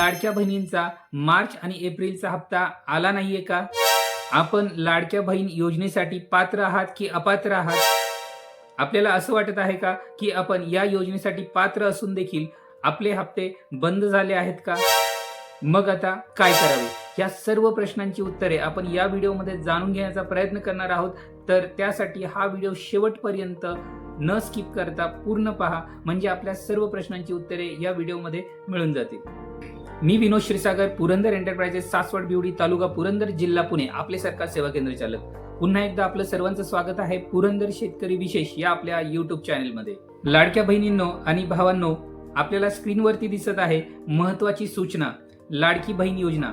लाडक्या बहिणींचा मार्च आणि एप्रिलचा हप्ता आला नाहीये का? आपण लाडक्या बहीण योजनेसाठी पात्र आहात की अपात्र आहात? आपल्याला असं वाटत आहे का की आपण या योजनेसाठी पात्र असून देखील आपले हप्ते बंद झाले आहेत का? मग आता काय करावे? या सर्व प्रश्नांची उत्तरे आपण या व्हिडिओमध्ये जाणून घेण्याचा प्रयत्न करणार आहोत. तर त्यासाठी हा व्हिडिओ शेवटपर्यंत न स्किप करता पूर्ण पहा, म्हणजे आपल्या सर्व प्रश्नांची उत्तरे या व्हिडिओमध्ये मिळून जातील. मी विनोद क्षीरसागर, पुरंदर एंटरप्राइजेस, सासवड बिवडी, तालुका पुरंदर, जिल्हा पुणे, आपले सरकार सेवा केंद्र चालक. पुन्हा एकदा आपलं सर्वांचं स्वागत आहे पुरंदर शेतकरी विशेष या आपल्या युट्यूब चॅनलमध्ये. लाडक्या बहिणींनो आणि भावांनो, आपल्याला स्क्रीनवरती दिसत आहे महत्वाची सूचना, लाडकी बहीण योजना.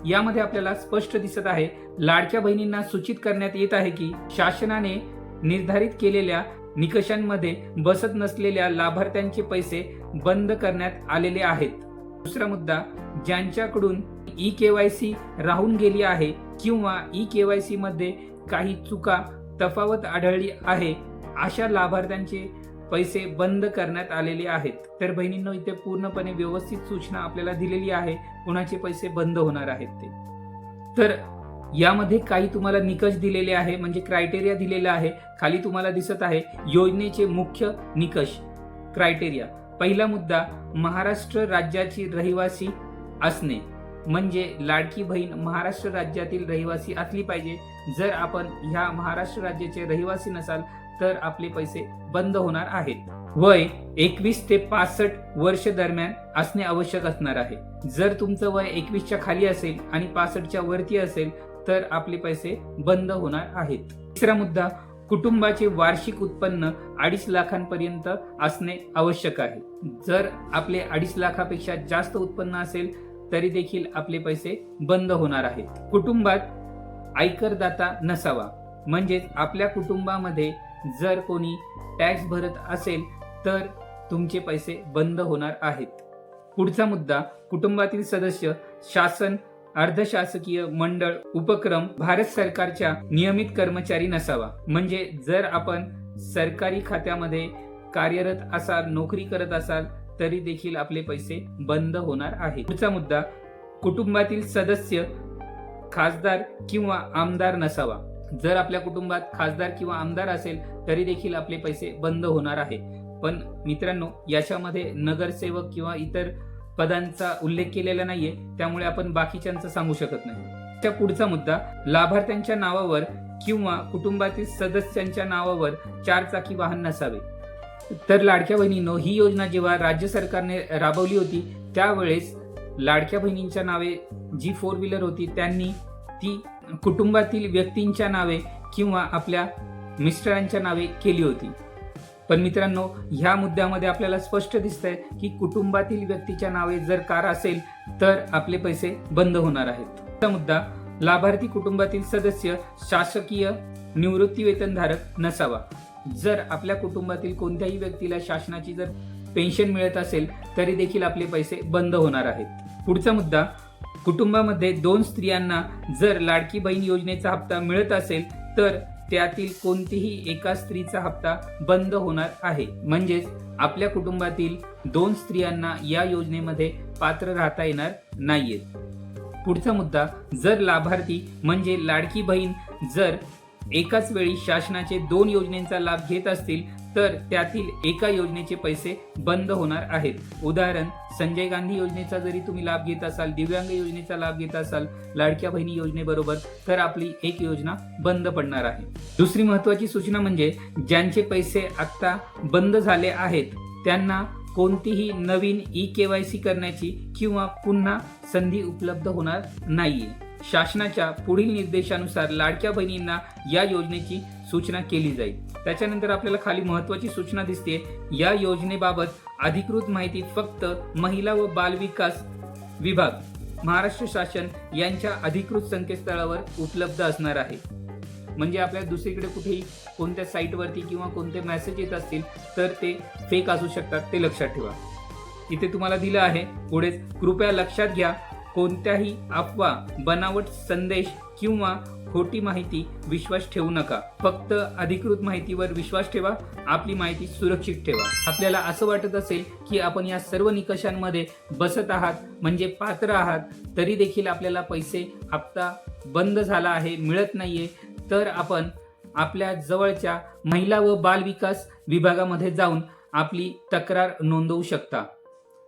यामध्ये आपल्याला स्पष्ट दिसत आहे, लाडक्या बहिणींना सूचित करण्यात येत आहे की शासनाने निर्धारित केलेल्या निकषांमध्ये बसत नसलेल्या लाभार्थ्यांचे पैसे बंद करण्यात आलेले आहेत. दुसरा मुद्दा, ज्यांच्याकडून ई-केवायसी राहून गेली आहे किंवा ई-केवायसी मध्ये काही चुका तफावत आढळली आहे, अशा लाभार्थ्यांचे पैसे बंद करण्यात आलेले आहेत. तर बहिणींनो, इथे पूर्णपणे व्यवस्थित सूचना आपल्याला दिलेली आहे कुणाचे पैसे बंद होणार आहेत ते. तर यामध्ये काही तुम्हाला निकष दिलेले आहे, म्हणजे क्रायटेरिया दिलेला आहे. खाली तुम्हाला दिसत आहे योजनेचे मुख्य निकष, क्रायटेरिया. पहिला मुद्दा, महाराष्ट्र राज्याची रहिवासी असणे, म्हणजे लाडकी बहीण महाराष्ट्र राज्यातील रहिवासी असली पाहिजे. जर आपण ह्या महाराष्ट्र राज्याचे रहिवासी नसाल तर आपले पैसे बंद होणार आहेत. वय 21 ते 65 वर्ष दरम्यान असणे आवश्यक असणार आहे. जर तुमचं वय 21च्या खाली असेल आणि 65च्या वरती असेल तर आपले पैसे बंद होणार आहेत. तिसरा मुद्दा, कुटुंबाचे वार्षिक उत्पन्न 2.5 लाखांपर्यंत असणे आवश्यक आहे. जर आपले 2.5 लाखापेक्षा जास्त उत्पन्न असेल तरी देखील आपले पैसे बंद होणार आहेत. कुटुंबात आयकरदाता नसावा, म्हणजे आपल्या कुटुंबामध्ये जर कोणी टॅक्स भरत असेल तर तुमचे पैसे बंद होणार आहेत. पुढचा मुद्दा, कुटुंबातील सदस्य शासन, अर्धशासकीय मंडळ, उपक्रम, भारत सरकारच्या नियमित कर्मचारी नसावा, म्हणजे जर आपण सरकारी खात्यामध्ये कार्यरत असाल, नोकरी करत असाल तरी देखील आपले पैसे बंद होणार आहेत. पुढचा मुद्दा, कुटुंबातील सदस्य खासदार किंवा आमदार नसावा. जर आपल्या कुटुंबात खासदार किंवा आमदार असेल तरी देखील आपले पैसे बंद होणार आहे. पण मित्रांनो, याच्यामध्ये नगरसेवक किंवा इतर पदांचा उल्लेख केलेला नाहीये, त्यामुळे आपण बाकीच्यांचं सांगू शकत नाही. त्या पुढचा मुद्दा, लाभार्थ्यांच्या नावावर किंवा कुटुंबातील सदस्यांच्या नावावर 4 चाकी वाहन नसावे. तर लाडक्या बहिणींनो, ही योजना जेव्हा राज्य सरकारने राबवली होती त्यावेळेस लाडक्या बहिणींच्या नावे जी 4 व्हीलर होती त्यांनी ती कुटुंबातील व्यक्तींच्या नावे किंवा आपल्या मिस्टरांच्या नावे केली होती. पण मित्रांनो, ह्या मुद्द्यामध्ये आपल्याला स्पष्ट दिसतंय की कुटुंबातील व्यक्तीच्या नावे जर कार असेल तर आपले पैसे बंद होणार आहेत. पुढचा मुद्दा, लाभार्थी कुटुंबातील सदस्य शासकीय निवृत्ती वेतनधारक नसावा. जर आपल्या कुटुंबातील कोणत्याही व्यक्तीला शासनाची जर पेन्शन मिळत असेल तरी देखील आपले पैसे बंद होणार आहेत. पुढचा मुद्दा, कुटुंबामध्ये 2 स्त्रियांना जर लाडकी बहीण योजनेचा हप्ता मिळत असेल तर त्यातील कोणतीही एका स्त्रीचा हप्ता बंद होणार आहे, म्हणजेच आपल्या कुटुंबातील 2 स्त्रियांना या योजनेमध्ये पात्र राहता येणार नाहीयेत. पुढचा मुद्दा, जर लाभार्थी म्हणजे लाडकी बहीण जर एकाच वेळी शासनाचे 2 योजनेचा लाभ घेत असतील तर त्यातील एका योजनेचे पैसे बंद होणार आहेत. उदाहरण, संजय गांधी योजनेचा जरी तुम्ही लाभ घेत असाल, दिव्यांग योजनेचा लाभ घेत असाल लाडक्या बहिणी योजनेबरोबर, तर आपली एक योजना बंद पडणार आहे. दुसरी महत्वाची सूचना म्हणजे, ज्यांचे पैसे आता बंद झाले आहेत त्यांना कोणतीही नवीन ई-केवायसी करण्याची किंवा पुन्हा संधी उपलब्ध होणार नाहीये. शासनाच्या पुढील निर्देशानुसार लाडक्या बहिणींना या योजनेची सूचना केली जाईल. त्याच्यानंतर आपल्याला खाली महत्वाची सूचना दिसते, या योजनेबाबत अधिकृत माहिती फक्त महिला व बाल विकास विभाग, महाराष्ट्र शासन यांच्या अधिकृत संकेतस्थळावर उपलब्ध असणार आहे. म्हणजे आपल्याला दुसरीकडे कुठेही कोणत्या साईटवरती किंवा कोणते मेसेज येत असतील तर ते फेक असू शकतात, ते लक्षात ठेवा. इथे तुम्हाला दिलं आहे पुढेच, कृपया लक्षात घ्या, कोणत्याही अफवा, बनावट संदेश किंवा खोटी माहिती विश्वास ठेवू नका. फक्त अधिकृत माहितीवर विश्वास ठेवा. आपली माहिती सुरक्षित ठेवा. आपल्याला असं वाटत असेल की आपण या सर्व निकषांमध्ये बसत आहात, म्हणजे पात्र आहात, तरी देखील आपल्याला पैसे हप्ता बंद झाला आहे, मिळत नाहीये, तर आपण आपल्या जवळच्या महिला व बाल विकास विभागामध्ये जाऊन आपली तक्रार नोंदवू शकता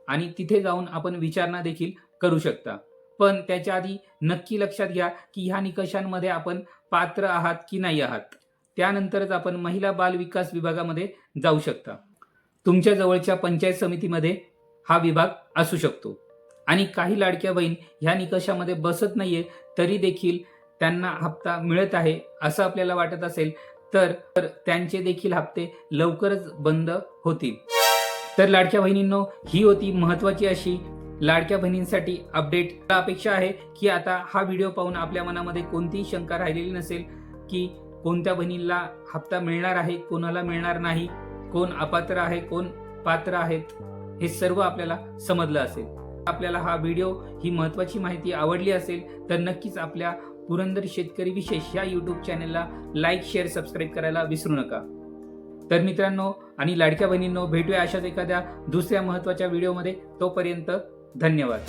आणि तिथे जाऊन आपण विचारणा देखील करू शकता. पण त्याच्या आधी नक्की लक्षात घ्या की ह्या निकषांमध्ये आपण पात्र आहात की नाही आहात. त्यानंतरच आपण महिला बाल विकास विभागामध्ये जाऊ शकता. तुमच्या जवळच्या पंचायत समितीमध्ये हा विभाग असू शकतो. आणि काही लाडक्या बहीण ह्या निकषामध्ये बसत नाहीये, तरी देखील त्यांना हप्ता मिळत आहे असं आपल्याला वाटत असेल तर त्यांचे देखील हप्ते लवकरच बंद होतील. तर लाडक्या बहिणींनो, ही होती महत्त्वाची अशी लाडक्या बहिणींसाठी अपडेट. अपेक्षा आहे की आता हा व्हिडिओ पाहून आपल्या मनामध्ये कोणतीही शंका राहिलेली नसेल की कोणत्या बहिणीला हप्ता मिळणार आहे, कोणाला मिळणार नाही, कोण अपात्र आहे, कोण पात्र आहेत, हे सर्व आपल्याला समजलं असेल. आपल्याला हा व्हिडिओ, ही महत्त्वाची माहिती आवडली असेल तर नक्कीच आपल्या पुरंदर शेतकरी विशेष या यूट्यूब चॅनलला लाईक, शेअर, सबस्क्राईब करायला विसरू नका. तर मित्रांनो आणि लाडक्या बहिणींनो, भेटूया अशाच एखाद्या दुसऱ्या महत्त्वाच्या व्हिडिओमध्ये. तोपर्यंत धन्यवाद.